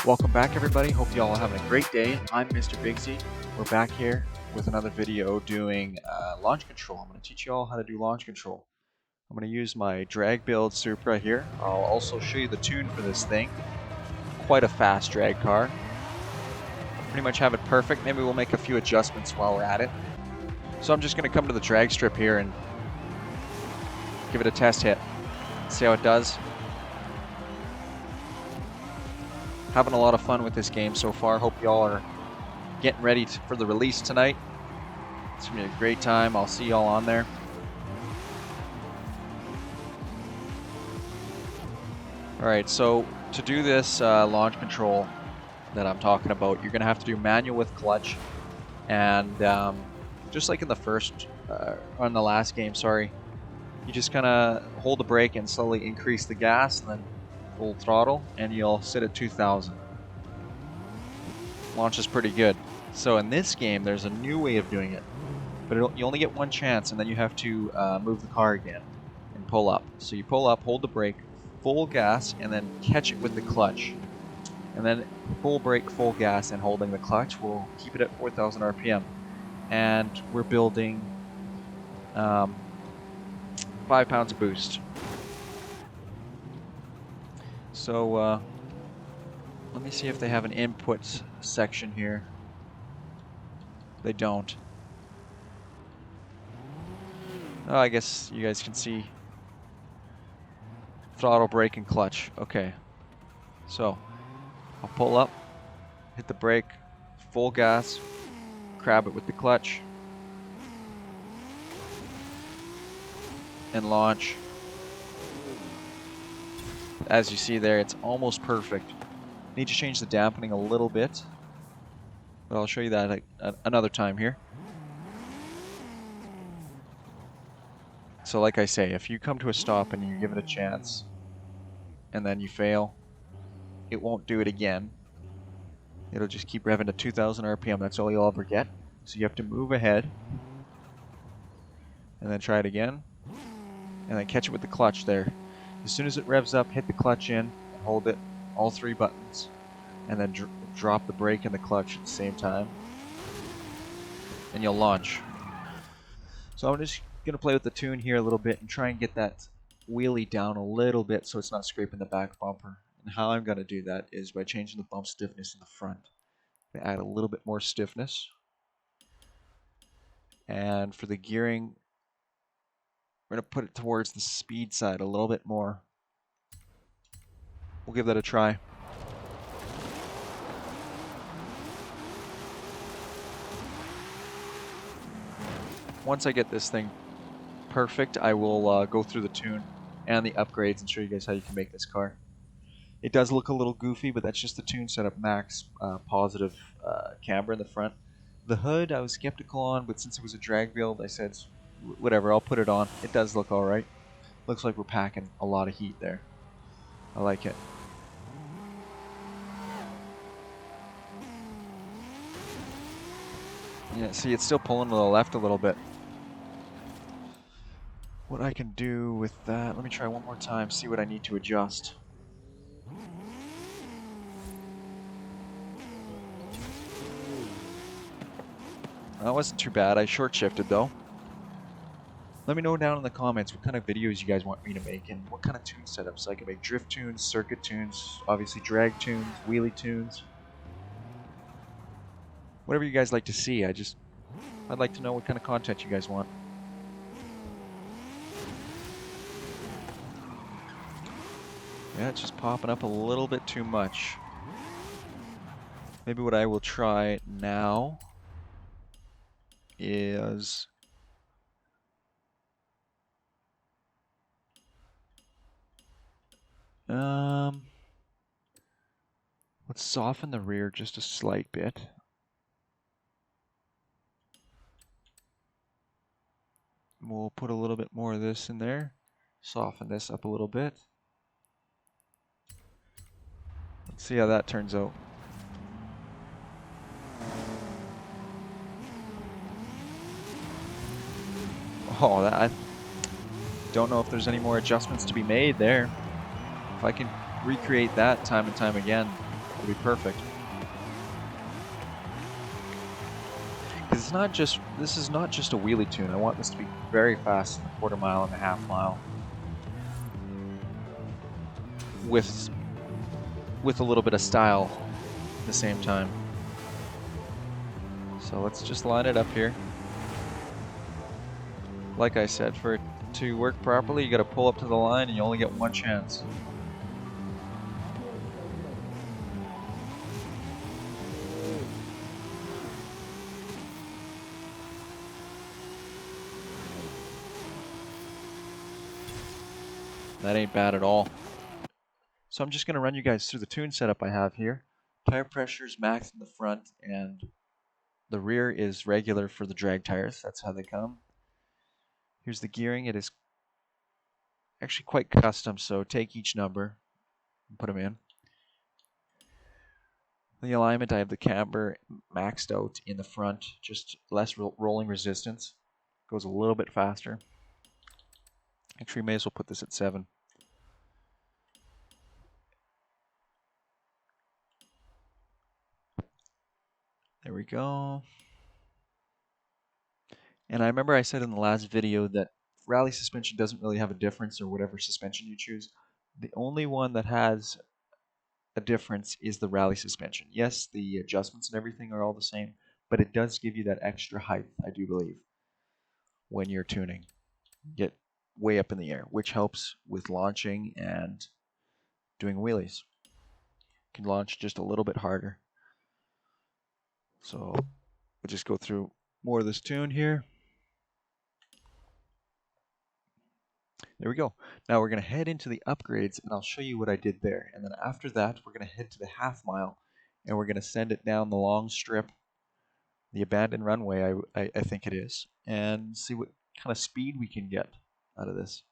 Welcome back, everybody. Hope you all are having a great day. I'm Mr. Bigsy. We're back here with another video doing launch control. I'm going to teach you all how to do launch control. I'm going to use my drag build Supra here. I'll also show you the tune for this thing. Quite a fast drag car. Pretty much have it perfect. Maybe we'll make a few adjustments while we're at it. So I'm just going to come to the drag strip here and give it a test hit. See how it does. Having a lot of fun with this game so far. Hope y'all are getting ready for the release tonight. It's going to be a great time. I'll see y'all on there. Alright, so to do this launch control that I'm talking about, you're going to have to do manual with clutch. And just like in the on the last game, sorry, you just kind of hold the brake and slowly increase the gas and then full throttle, and you'll sit at 2,000. Launch is pretty good. So in this game, there's a new way of doing it, but you only get one chance, and then you have to move the car again and pull up. So you pull up, hold the brake, full gas, and then catch it with the clutch. And then full brake, full gas, and holding the clutch will keep it at 4,000 RPM. And we're building 5 pounds of boost. So let me see if they have an inputs section here. They don't. Oh, I guess you guys can see throttle, brake, and clutch. Okay. So I'll pull up, hit the brake, full gas, grab it with the clutch, and launch. As you see there, it's almost perfect. Need to change the dampening a little bit, but I'll show you that another time here. So like I say, if you come to a stop and you give it a chance and then you fail, it won't do it again. It'll just keep revving to 2,000 RPM. That's all you'll ever get. So you have to move ahead and then try it again and then catch it with the clutch there. As soon as it revs up, hit the clutch in and hold it, all 3 buttons, and then drop the brake and the clutch at the same time, and you'll launch. So I'm just going to play with the tune here a little bit and try and get that wheelie down a little bit so it's not scraping the back bumper. And how I'm going to do that is by changing the bump stiffness in the front. I'm going to add a little bit more stiffness. And for the gearing, we're going to put it towards the speed side a little bit more. We'll give that a try. Once I get this thing perfect, I will go through the tune and the upgrades and show you guys how you can make this car. It does look a little goofy, but that's just the tune setup. Max positive camber in the front. The hood I was skeptical on, but since it was a drag build, I said, whatever, I'll put it on. It does look alright. Looks like we're packing a lot of heat there. I like it. Yeah, see, it's still pulling to the left a little bit. What I can do with that, let me try one more time, see what I need to adjust. That wasn't too bad. I short shifted though. Let me know down in the comments what kind of videos you guys want me to make and what kind of tune setups. I can make drift tunes, circuit tunes, obviously drag tunes, wheelie tunes. Whatever you guys like to see. I'd like to know what kind of content you guys want. Yeah, it's just popping up a little bit too much. Maybe what I will try now is let's soften the rear just a slight bit. We'll put a little bit more of this in there. Soften this up a little bit. Let's see how that turns out. Oh, I don't know if there's any more adjustments to be made there. If I can recreate that time and time again, It'll be perfect. Because it's not just, this is not just a wheelie tune. I want this to be very fast in the quarter mile and a half mile. With a little bit of style at the same time. So let's just line it up here. Like I said, for it to work properly, you got to pull up to the line and you only get one chance. That ain't bad at all. So I'm just going to run you guys through the tune setup I have here. Tire pressure is max in the front and the rear is regular for the drag tires. That's how they come. Here's the gearing. It is actually quite custom, so take each number and put them in. The alignment, I have the camber maxed out in the front, just less rolling resistance. Goes a little bit faster. Actually, may as well put this at 7. There we go. And I remember I said in the last video that rally suspension doesn't really have a difference, or whatever suspension you choose. The only one that has a difference is the rally suspension. Yes, the adjustments and everything are all the same, but it does give you that extra height, I do believe, when you're tuning. Get way up in the air, which helps with launching and doing wheelies. You can launch just a little bit harder. So we'll just go through more of this tune here. There we go. Now we're going to head into the upgrades and I'll show you what I did there. And then after that, we're going to head to the half mile and we're going to send it down the long strip, the abandoned runway, I think it is, and see what kind of speed we can get out of this.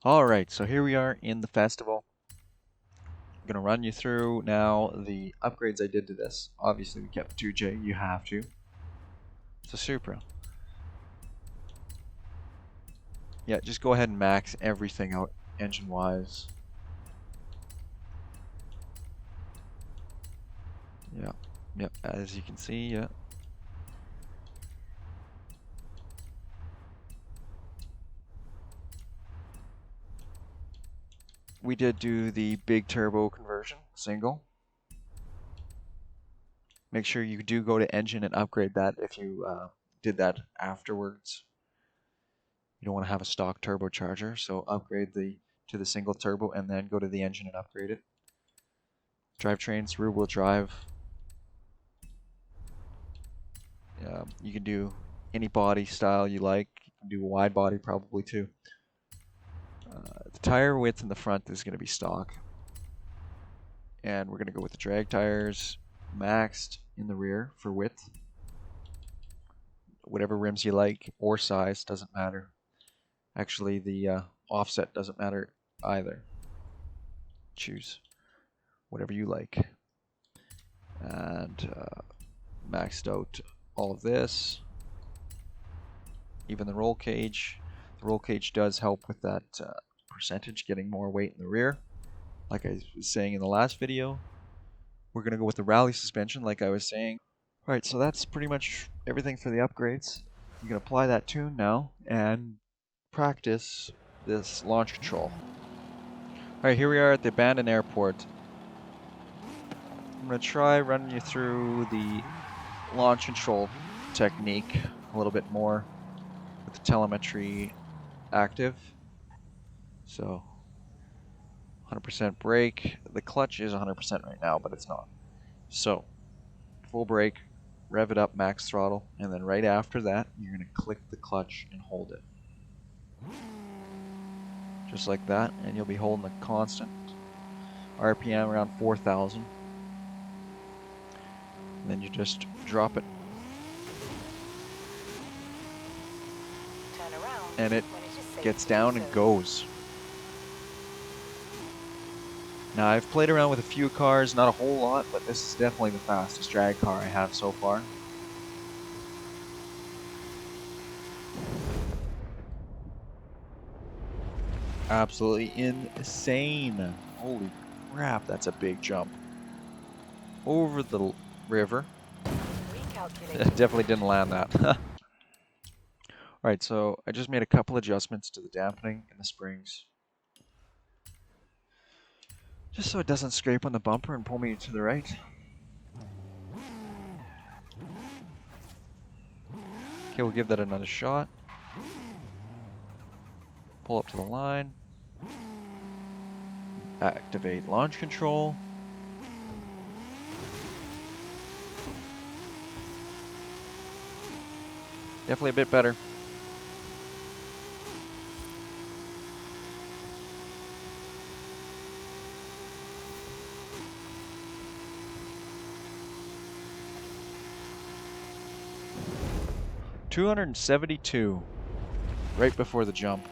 Alright, so here we are in the festival. I'm going to run you through now the upgrades I did to this. Obviously we kept the 2J, you have to. It's a Supra. Yeah, just go ahead and max everything out engine-wise. Yeah, as you can see, yeah. We did do the big turbo conversion, single. Make sure you do go to engine and upgrade that if you did that afterwards. You don't want to have a stock turbocharger, so upgrade to the single turbo and then go to the engine and upgrade it. Drivetrains, rear wheel drive. You can do any body style you like. You can do a wide body probably too. The tire width in the front is going to be stock. And we're going to go with the drag tires maxed in the rear for width. Whatever rims you like or size, doesn't matter. Actually, the offset doesn't matter either. Choose whatever you like. And maxed out all of this. Even the roll cage. The roll cage does help with that percentage, getting more weight in the rear. Like I was saying in the last video, we're going to go with the rally suspension, like I was saying. Alright, so that's pretty much everything for the upgrades. You can apply that tune now and practice this launch control. Alright, here we are at the abandoned airport. I'm going to try running you through the launch control technique a little bit more with the telemetry active. So 100% brake. The clutch is 100% right now, but it's not. So full brake, rev it up max throttle, and then right after that, you're going to click the clutch and hold it. Just like that, and you'll be holding a constant RPM around 4,000. And then you just drop it. Turn around And it when it is safe gets to down do and so. goes. Now I've played around with a few cars, not a whole lot, but this is definitely the fastest drag car I have so far. Absolutely insane. Holy crap, that's a big jump. Over the river. Recalculating. Definitely didn't land that. Alright, so I just made a couple adjustments to the dampening in the springs. Just so it doesn't scrape on the bumper and pull me to the right. Okay, we'll give that another shot. Pull up to the line. Activate launch control. Definitely a bit better. $272 right before the jump.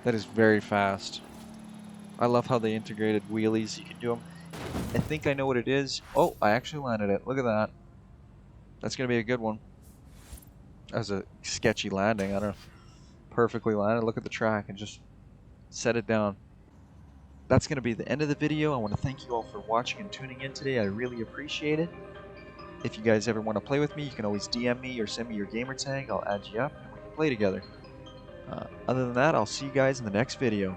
That is very fast. I love how they integrated wheelies. You can do them. I think I know what it is. Oh, I actually landed it. Look at that. That's going to be a good one. That was a sketchy landing. I don't know. Perfectly landed. Look at the track and just set it down. That's going to be the end of the video. I want to thank you all for watching and tuning in today. I really appreciate it. If you guys ever want to play with me, you can always DM me or send me your gamer tag. I'll add you up and we can play together. Other than that, I'll see you guys in the next video.